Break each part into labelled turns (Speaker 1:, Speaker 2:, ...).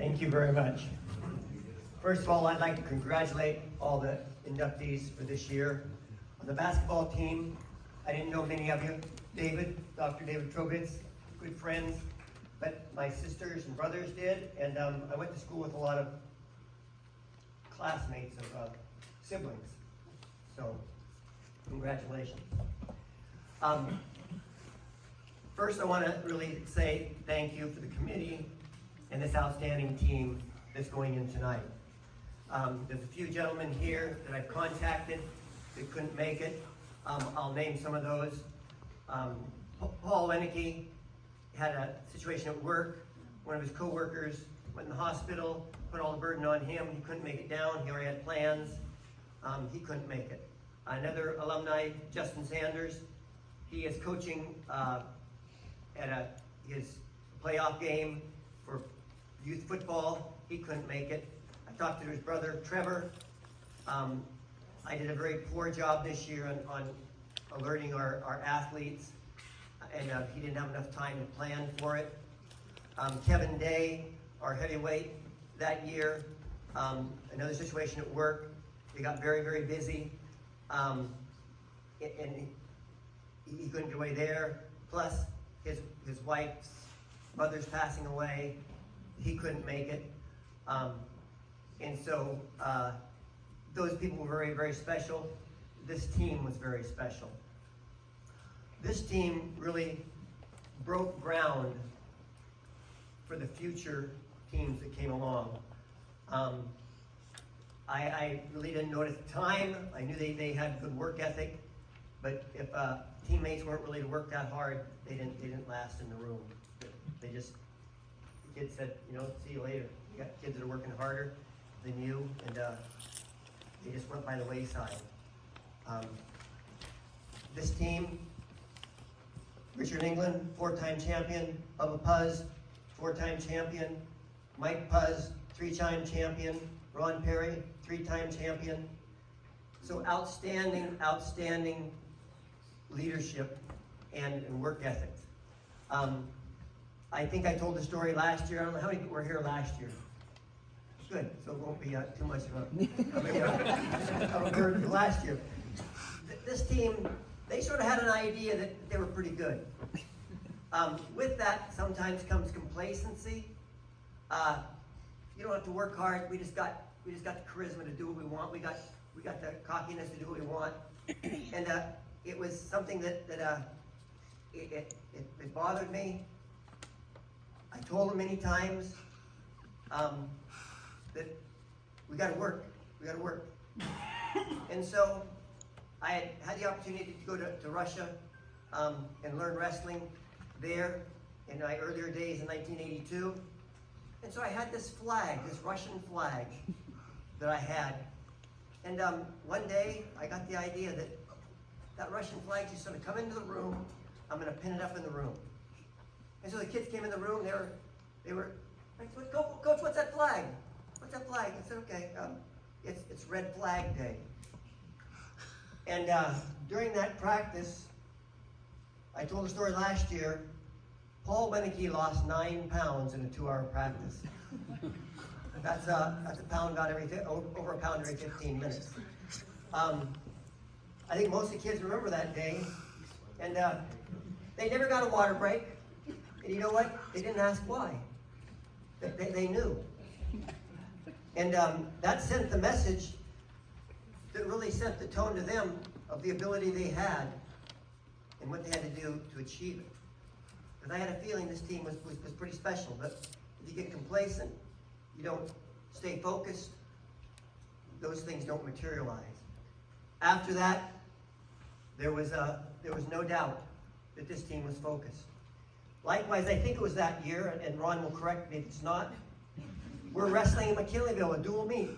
Speaker 1: Thank you very much. First of all, I'd like to congratulate all the inductees for this year. On the basketball team, I didn't know many of you. Dr. David Trobitz, good friends, but my sisters and brothers did, and I went to school with a lot of classmates of siblings. So, congratulations. First, I want to really say thank you for the committee and this outstanding team that's going in tonight. There's a few gentlemen here that I've contacted that couldn't make it. I'll name some of those. Paul Lennicky had a situation at work. One of his co-workers went in the hospital, put all the burden on him. He couldn't make it down. He already had plans. He couldn't make it. Another alumni, Justin Sanders, he is coaching at his playoff game for youth football. He couldn't make it. I talked to his brother, Trevor. I did a very poor job this year on alerting our athletes, and he didn't have enough time to plan for it. Kevin Day, our heavyweight that year, another situation at work. They got very, very busy, and he couldn't get away there. Plus, his wife's mother's passing away. He couldn't make it. And so those people were very, very special. This team was very special. This team really broke ground for the future teams that came along. I really didn't know it at the time. I knew they had good work ethic, but if teammates weren't really to work that hard, they didn't last in the room. They just, the kids said, see you later. You got kids that are working harder than you, and they just went by the wayside. This team, Richard England, 4-time champion. Bubba Puz, 4-time champion. Mike Puz, 3-time champion. Ron Perry, 3-time champion. So outstanding leadership and work ethics. I think I told the story last year. I don't know how many people were here last year. Good, so it won't be too much of a burden last year. This team, they sort of had an idea that they were pretty good. With that sometimes comes complacency. You don't have to work hard. We just got the charisma to do what we want. We got the cockiness to do what we want. And it was something that it bothered me. I told them many times that we got to work. And so I had the opportunity to go to Russia and learn wrestling there in my earlier days in 1982. And so I had this flag, this Russian flag that I had. And one day I got the idea that Russian flag just sort of come into the room. I'm going to pin it up in the room. And so the kids came in the room. They were like, Coach, what's that flag? What's that flag? I said, okay, it's Red Flag Day. And during that practice, I told the story last year, Paul Wennicky lost 9 pounds in a 2-hour practice. That's a pound over a pound every 15 minutes. I think most of the kids remember that day, and they never got a water break. And you know what? They didn't ask why. They knew. And that sent the message that really set the tone to them of the ability they had and what they had to do to achieve it. Because I had a feeling this team was pretty special, but if you get complacent, you don't stay focused, those things don't materialize. After that, there was no doubt that this team was focused. Likewise, I think it was that year, and Ron will correct me if it's not, we're wrestling in McKinleyville, a dual meet.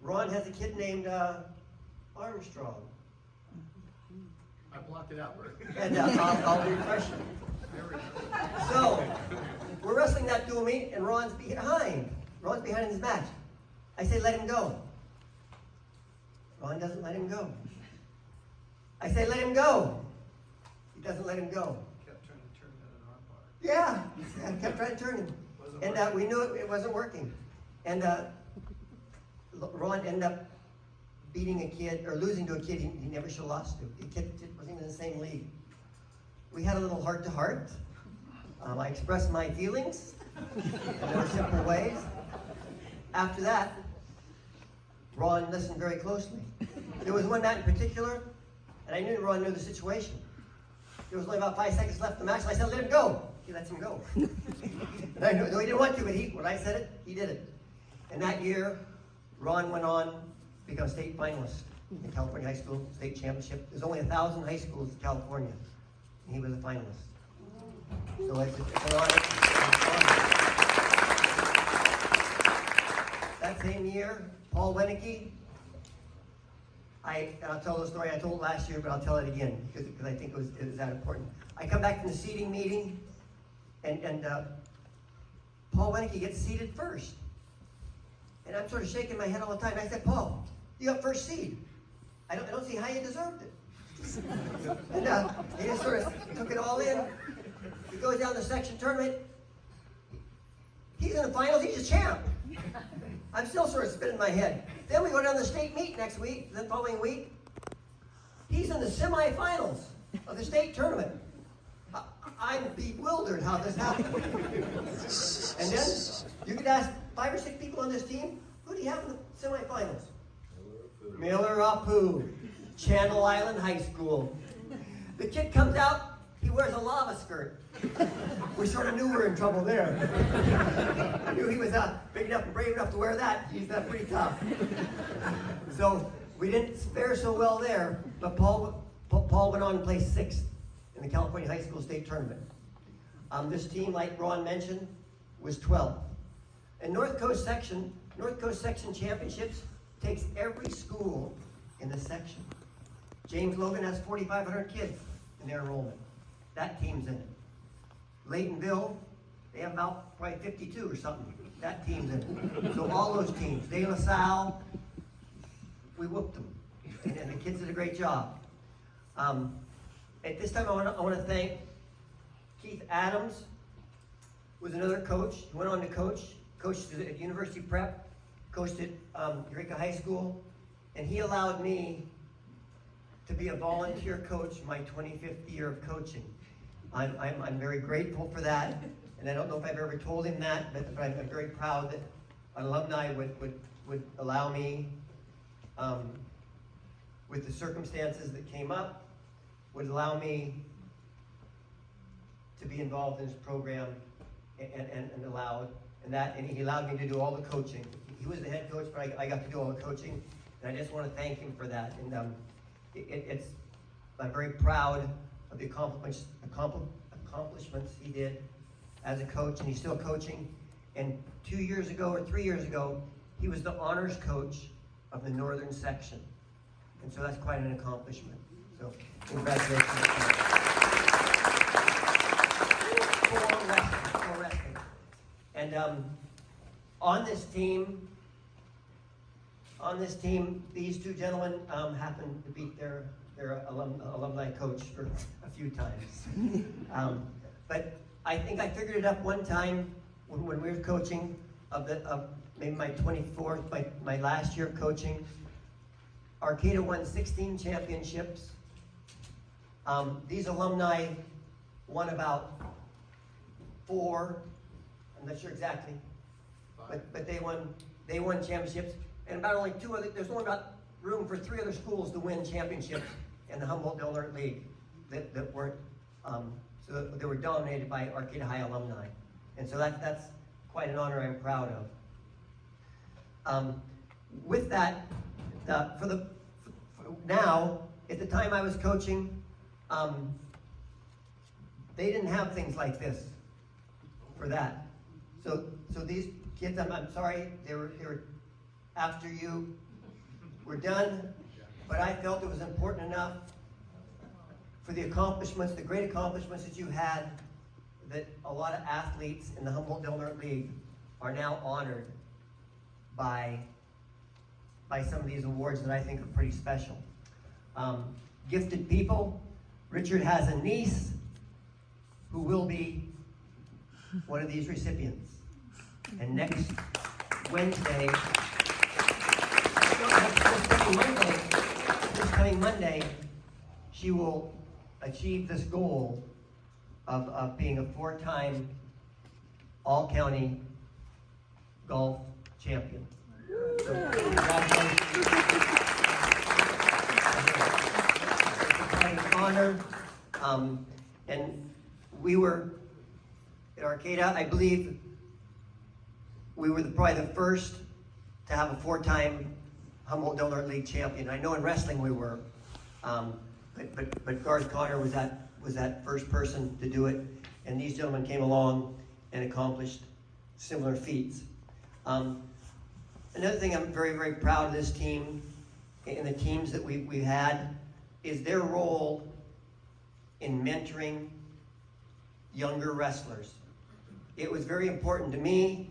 Speaker 1: Ron has a kid named Armstrong.
Speaker 2: I blocked it out, Bert.
Speaker 1: And I'll refresh it. So, we're wrestling that dual meet, and Ron's behind. Ron's behind in his match. I say, let him go. Ron doesn't let him go. I say, let him go. He doesn't let him go.
Speaker 2: Kept trying to turn that an arm bar.
Speaker 1: Yeah, I kept trying to turn him.
Speaker 2: Was
Speaker 1: And we knew it wasn't working. And Ron ended up beating a kid, or losing to a kid he never should have lost to. The kid wasn't even in the same league. We had a little heart-to-heart. I expressed my feelings in very simple ways. After that, Ron listened very closely. There was one night in particular, and I knew Ron knew the situation. There was only about 5 seconds left in the match, and I said, let him go. He lets him go. And I knew, no, he didn't want to, but when I said it, he did it. And that year, Ron went on to become a state finalist in the California High School State Championship. There's only 1,000 high schools in California, and he was a finalist. So it's an honor. That same year, Paul Wenneke, I'll tell the story I told last year, but I'll tell it again because I think it was that important. I come back from the seating meeting, and Paul Wenneke gets seated first. And I'm sort of shaking my head all the time. I said, Paul, you got first seed. I don't see how you deserved it. And he just sort of took it all in. He goes down the section tournament. He's in the finals. He's a champ. I'm still sort of spinning my head. Then we go down to the state meet next week, the following week. He's in the semifinals of the state tournament. I'm bewildered how this happened. And then you could ask 5 or 6 people on this team, who do you have in the semifinals? Miller Apu, Channel Island High School. The kid comes out, he wears a lava skirt. We sort of knew we were in trouble there. I knew he was big enough and brave enough to wear that. He's pretty tough. So we didn't fare so well there, but Paul went on to place 6th in the California High School State Tournament. This team, like Ron mentioned, was 12th. And North Coast Section Championships takes every school in the section. James Logan has 4,500 kids in their enrollment. That team's in it. Laytonville, they have about probably 52 or something. That team's in it. So all those teams, De La Salle, we whooped them. And the kids did a great job. At this time, I want to thank Keith Adams, was another coach. He went on to coached at University Prep, coached at Eureka High School, and he allowed me to be a volunteer coach my 25th year of coaching. I'm very grateful for that, and I don't know if I've ever told him that, but I'm very proud that an alumni would allow me, with the circumstances that came up, would allow me to be involved in this program and he allowed me to do all the coaching. He was the head coach, but I got to do all the coaching, and I just want to thank him for that. And I'm very proud of the accomplishments he did as a coach, and he's still coaching. And 2 years ago or 3 years ago, he was the honors coach of the Northern Section. And so that's quite an accomplishment. So congratulations. For wrestling. And on this team, these 2 gentlemen happened to beat their alumni coach for a few times. But I think I figured it up one time when we were coaching of maybe my 24th, my last year of coaching. Arcata won 16 championships. These alumni won about 4. I'm not sure exactly, but they won championships, and about only 2 other. There's only about room for 3 other schools to win championships in the Humboldt-Del Norte League that weren't. So they were dominated by Arcata High alumni, and so that's quite an honor I'm proud of. With that, now at the time I was coaching, they didn't have things like this for that. So these kids, I'm sorry, they were after you. We're done, but I felt it was important enough for the accomplishments, the great accomplishments that you had, that a lot of athletes in the Humboldt-Del Norte League are now honored by some of these awards that I think are pretty special. Gifted people. Richard has a niece who will be one of these recipients. And next Wednesday, this coming Monday, she will achieve this goal of being a 4-time all-county golf champion. So, congratulations. It's an honor. And we were at Arcata, I believe, we were probably the first to have a 4-time Humboldt-Del Norte League champion. I know in wrestling we were, but Garth Connor was that first person to do it, and these gentlemen came along and accomplished similar feats. Another thing I'm very, very proud of this team and the teams that we've had is their role in mentoring younger wrestlers. It was very important to me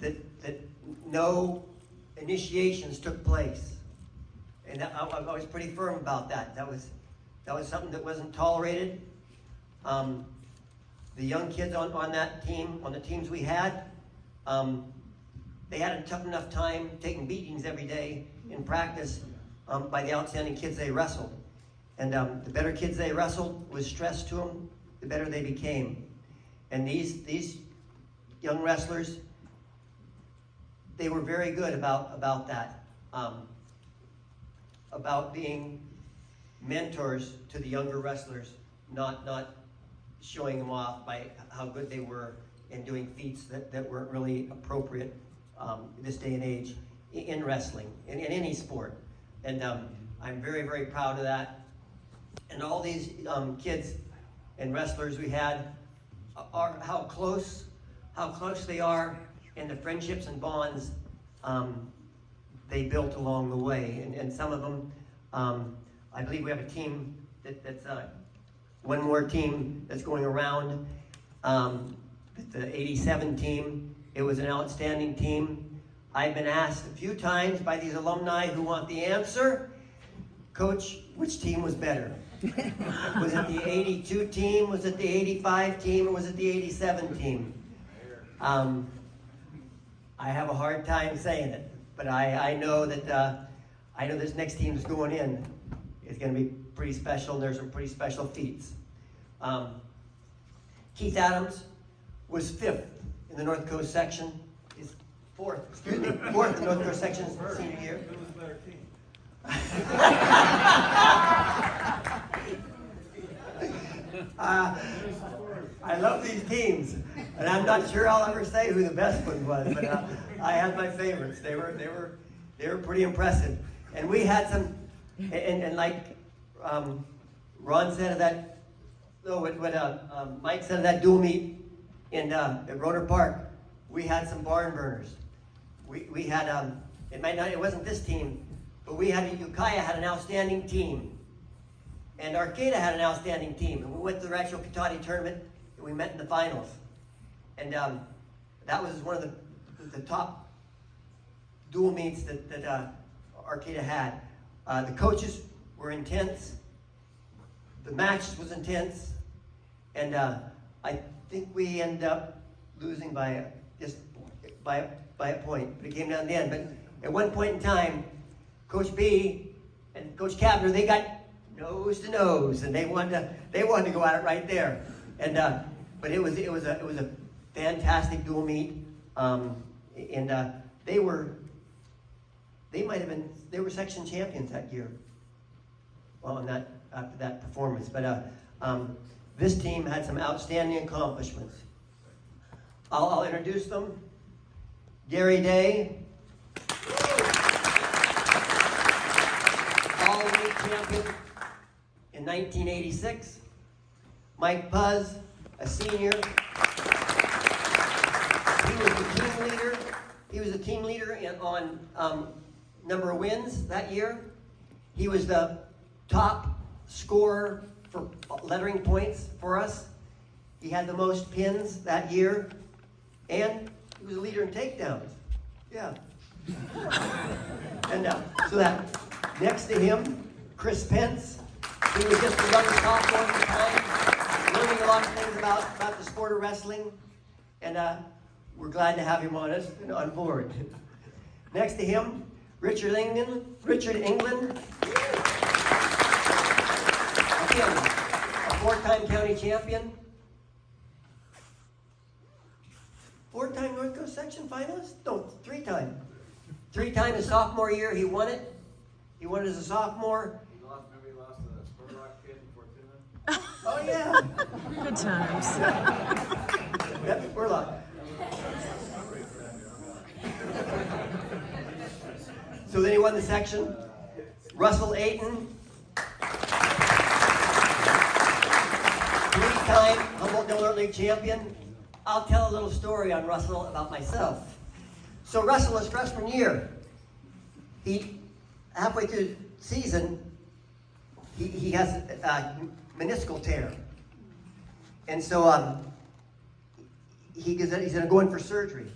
Speaker 1: that no initiations took place, and I was pretty firm about that. That was something that wasn't tolerated. The young kids on that team, on the teams we had, they had a tough enough time taking beatings every day in practice by the outstanding kids they wrestled. And the better kids they wrestled with stress to them, the better they became. And these young wrestlers, they were very good about that, about being mentors to the younger wrestlers, not showing them off by how good they were and doing feats that weren't really appropriate this day and age in wrestling, in any sport. And I'm very, very proud of that. And all these kids and wrestlers we had are how close they are, and the friendships and bonds they built along the way. And some of them, I believe we have a team that's one more team that's going around. The 87 team, it was an outstanding team. I've been asked a few times by these alumni who want the answer, Coach, which team was better? Was it the 82 team, was it the 85 team, or was it the 87 team? I have a hard time saying it, but I know that I know this next team that's going in is going to be pretty special, and there's some pretty special feats. Keith Adams was 5th in the North Coast section. Is 4th in the North Coast section senior year.
Speaker 2: Who was a better team?
Speaker 1: I love these teams, and I'm not sure I'll ever say who the best one was, but I had my favorites. They were pretty impressive, and we had some, and like Ron said of that, Mike said of that dual meet at Roder Park, we had some barn burners. We had it wasn't this team, but we had Ukiah had an outstanding team. And Arcata had an outstanding team. And we went to the Rancho Cotati tournament, and we met in the finals. And that was one of the top dual meets that Arcata had. The coaches were intense. The match was intense. And I think we ended up losing by a point. But it came down to the end. But at one point in time, Coach B and Coach Kavner, they got nose to nose, and they wanted to go at it right there. And but it was a fantastic dual meet, and they were section champions that year. Well, after that performance, but this team had some outstanding accomplishments. I'll introduce them. Gary Day, all-league champion in 1986. Mike Puz, a senior. He was the team leader. He was the team leader on number of wins that year. He was the top scorer for lettering points for us. He had the most pins that year, and he was a leader in takedowns. Yeah. And so that next to him, Chris Pence. He was just a young sophomore at the time, learning a lot of things about the sport of wrestling. And we're glad to have him on board. Next to him, Richard England. Again, a 4-time county champion. 4-time North Coast section finalist? No, 3-time. 3-time his sophomore year, he won it. He won it as a sophomore.
Speaker 2: Remember he lost to the Spurlock kid in Fortuna?
Speaker 1: Oh yeah.
Speaker 3: Good times.
Speaker 1: Yep, Spurlock. So then he won the section. Russell Ayton. 3-time Humboldt-Dillard League champion. I'll tell a little story on Russell about myself. So Russell, his freshman year, he halfway through the season, he has a meniscal tear, and so he's going to go in for surgery,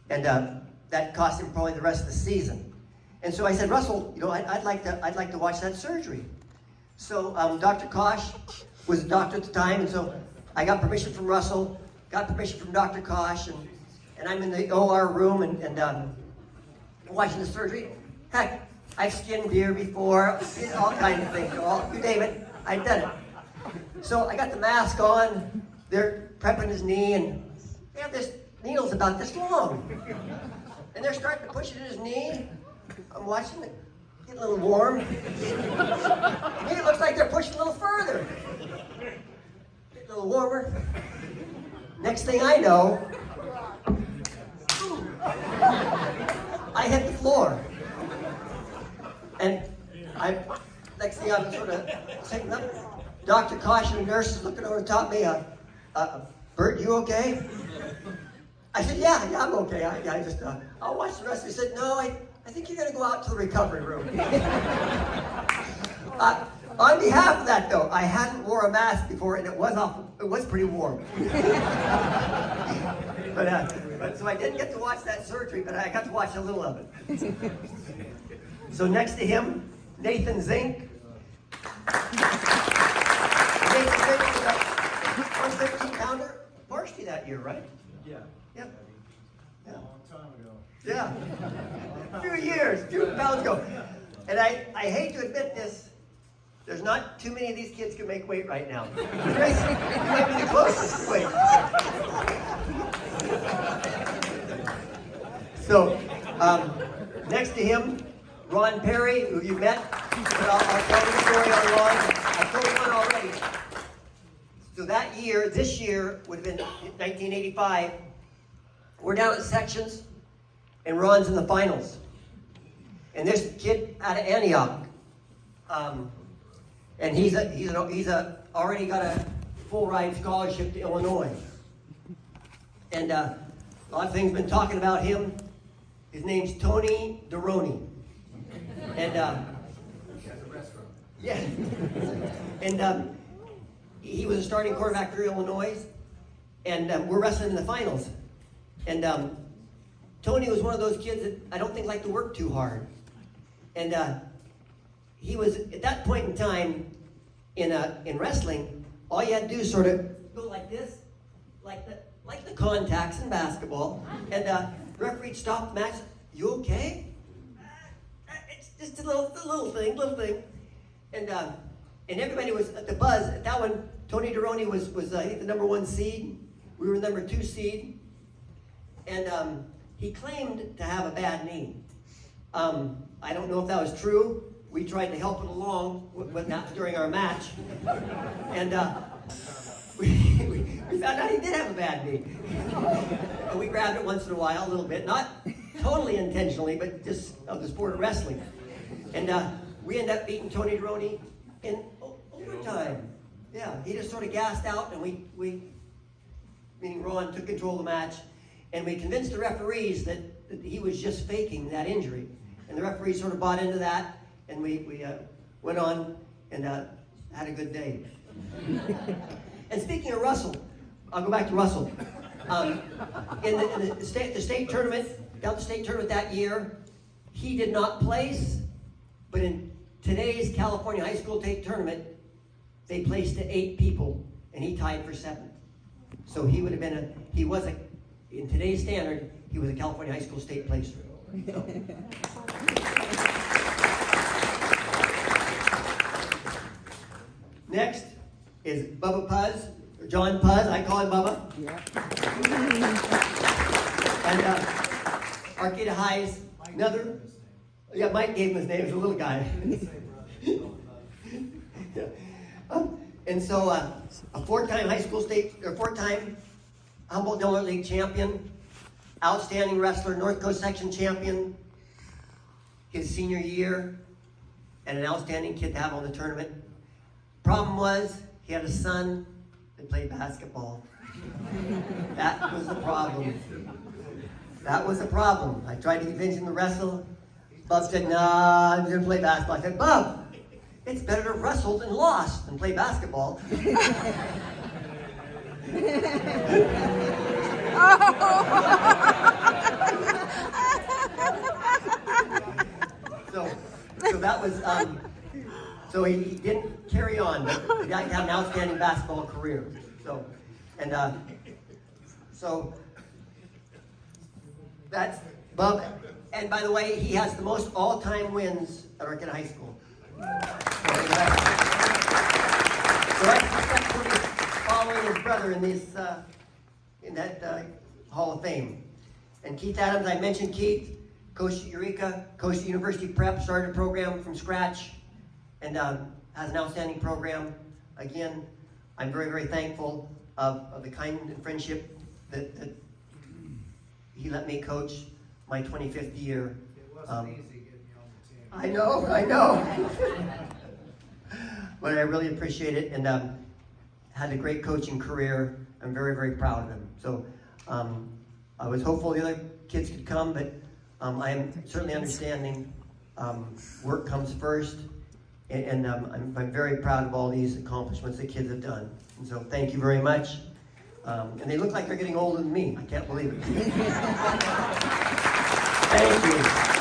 Speaker 1: and that cost him probably the rest of the season. And so I said, Russell, I'd like to watch that surgery. So Dr. Kosh was a doctor at the time, and so I got permission from Russell. Got permission from Dr. Kosh, and I'm in the OR room and watching the surgery. Heck, I've skinned deer before, all kinds of things. You name it, I've done it. So I got the mask on. They're prepping his knee, and they have this needle's about this long, and they're starting to push it in his knee. I'm watching it get a little warm. To me, it looks like they're pushing a little further. Get a little warmer. Next thing I know, I hit the floor. And next thing I'm sort of sitting up, Dr. Kosh and the nurse is looking over the top of me, Bert, you okay? I said, yeah, I'm okay. I'll watch the rest. He said, no, I think you're going to go out to the recovery room. On behalf of that, though, I hadn't wore a mask before, and it was pretty warm. but so I didn't get to watch that surgery, but I got to watch a little of it. So next to him, Nathan Zink. Nathan Zink was a 115-pounder varsity that year, right?
Speaker 2: Yeah.
Speaker 1: Yep. Yeah.
Speaker 2: A long time ago.
Speaker 1: Yeah. A few years, 2 pounds ago. And I hate to admit this, there's not too many of these kids can make weight right now. Grace, you might be the closest to weight. So, next to him, Ron Perry, who you met. But I'll tell you the story on Ron. I told you one already. So that year, this year, would have been 1985. We're down at sections, and Ron's in the finals. And this kid out of Antioch, and he's already got a full ride scholarship to Illinois. And a lot of things been talking about him. His name's Tony Deroni. And yeah. And he was a starting quarterback for Illinois. And we're wrestling in the finals. And Tony was one of those kids that I don't think liked to work too hard. And he was, at that point in time, in wrestling, all you had to do is sort of go like this, like the contacts in basketball, and the referee stopped the match. You okay? It's just a little thing. And everybody was at the buzz. At that one, Tony Deroni was I think the #1 seed. We were the #2 seed. And he claimed to have a bad knee. I don't know if that was true. We tried to help it along, but not during our match. And we found out he did have a bad knee. And we grabbed it once in a while, a little bit. Not totally intentionally, but just of the sport of wrestling. And we ended up beating Tony Deroni in overtime. Yeah, he just sort of gassed out, and we meaning Ron, took control of the match. And we convinced the referees that he was just faking that injury. And the referees sort of bought into that, and we went on and had a good day. And speaking of Russell, I'll go back to Russell. In the state tournament, down the state tournament that year, he did not place, but in today's California high school state tournament, they placed to 8 people, and he tied for 7th. So he would have been he was a in today's standard, he was a California high school state placer. So. Next is Bubba Puz, or John Puz, I call him Bubba.
Speaker 3: Yeah.
Speaker 1: And Arcata High's another, yeah, Mike gave him his name, he was a little guy. Yeah. And so a four-time high school state, or four-time Humboldt Donut League champion, outstanding wrestler, North Coast section champion, his senior year, and an outstanding kid to have on the tournament. Problem was, he had a son that played basketball. That was the problem. That was the problem. I tried to convince him to wrestle. Bub said, nah, I'm going to play basketball. I said, Bub, it's better to wrestle than lost than play basketball. So that was, so he didn't carry on, but he had an outstanding basketball career. So, and so that's Bub. And by the way, he has the most all-time wins at Arcata High School. So I suspect he'll be following his brother in this, in that Hall of Fame. And Keith Adams, I mentioned Keith, coached at Eureka, coached at University Prep, started a program from scratch, and has an outstanding program. Again, I'm very, very thankful of the kind and friendship that he let me coach my 25th year.
Speaker 2: It wasn't easy getting you on the team.
Speaker 1: I know. But I really appreciate it, and had a great coaching career. I'm very, very proud of him. So I was hopeful the other kids could come, but I am certainly understanding work comes first, and I'm very proud of all these accomplishments the kids have done. And so thank you very much. And they look like they're getting older than me. I can't believe it. Thank you.